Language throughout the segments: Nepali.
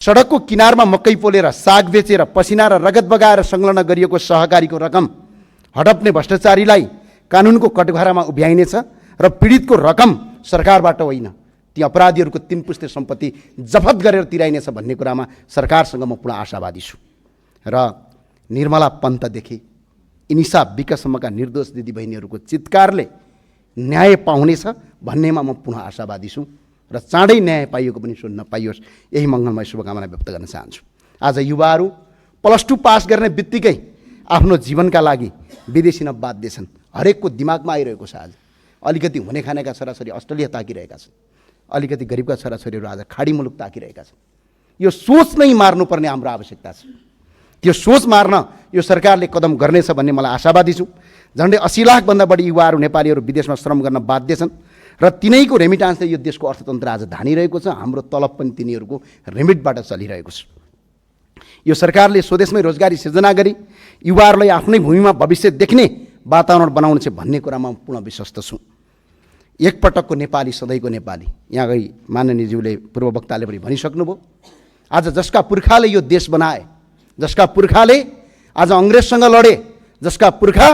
सडकको किनारमा मकै पोलेर साग बेचेर पसिना र रगत बगाएर संलग्न गरिएको सहकारीको रकम हडप्ने भ्रष्टाचारीलाई कानुनको कटघरामा उभ्याइनेछ र पीडितको रकम सरकारबाट होइन ती अपराधीहरूको 3 पुस्ते सम्पत्ति जफत गरेर तिराइनेछ भन्ने कुरामा सरकारसँग म पूर्ण आशावादी छु र निर्मला पन्तदेखि इनिसा विकसम्मका निर्दोष दिदीबहिनीहरूको चित्कारले न्याय पाउनेछ भन्नेमा म पुनः आशावादी छु र चाँडै न्याय पाइएको पनि सुन्न पाइयोस् यही मङ्गलमय शुभकामना व्यक्त गर्न चाहन्छु। आज युवाहरू +2 पास गर्ने बित्तिकै आफ्नो जीवनका लागि विदेशी न बाध्य छन्। हरेकको दिमागमा आइरहेको छ। आज अलिकति हुने खानेका छोराछोरी अस्ट्रेलिया ताकिरहेका छन्, अलिकति गरिबका छोराछोरीहरू आज खाडी मुलुक ताकिरहेका छन्। यो सोच नै मार्नुपर्ने हाम्रो आवश्यकता छ। त्यो सोच मार्न यो सरकारले कदम गर्नेछ भन्ने मलाई आशावादी छु। झन्डै 80 लाखभन्दा बढी युवाहरू नेपालीहरू विदेशमा श्रम गर्न बाध्य छन् र तिनैको रेमिटान्सले यो देशको अर्थतन्त्र आज धानिरहेको छ। हाम्रो तलब पनि तिनीहरूको रेमिटबाट चलिरहेको छ। यो सरकारले स्वदेशमै रोजगारी सिर्जना गरी युवाहरूलाई आफ्नै भूमिमा भविष्य देख्ने वातावरण बनाउनु छ भन्ने कुरामा म पूर्ण विश्वस्त छु। एकपटकको नेपाली सधैँको नेपाली। यहाँ गई माननीयज्यूले पूर्व वक्ताले पनि भनिसक्नुभयो। आज जसका पुर्खाले यो देश बनाए, जसका पुर्खाले आज अङ्ग्रेजसँग लडे, जसका पुर्खा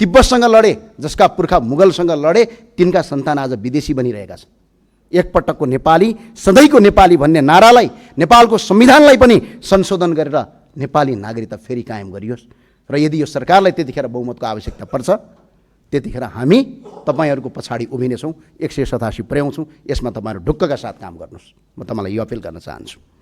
तिब्बतसँग लडे, जसका पुर्खा मुगलसँग लडे, तिनका सन्तान आज विदेशी बनिरहेका छन्। एकपटकको नेपाली सधैँको नेपाली भन्ने नारालाई, नेपालको संविधानलाई पनि संशोधन गरेर नेपाली नागरिकता फेरि कायम गरियोस् र यदि यो सरकारलाई त्यतिखेर बहुमतको आवश्यकता पर्छ त्यतिखेर हामी तपाईहरूको पछाडि उभिनेछौँ। 187 पुर्याउँछौँ। यसमा तपाईहरू ढुक्कका साथ काम गर्नुहोस्। म तपाईँलाई यो अपिल गर्न चाहन्छु।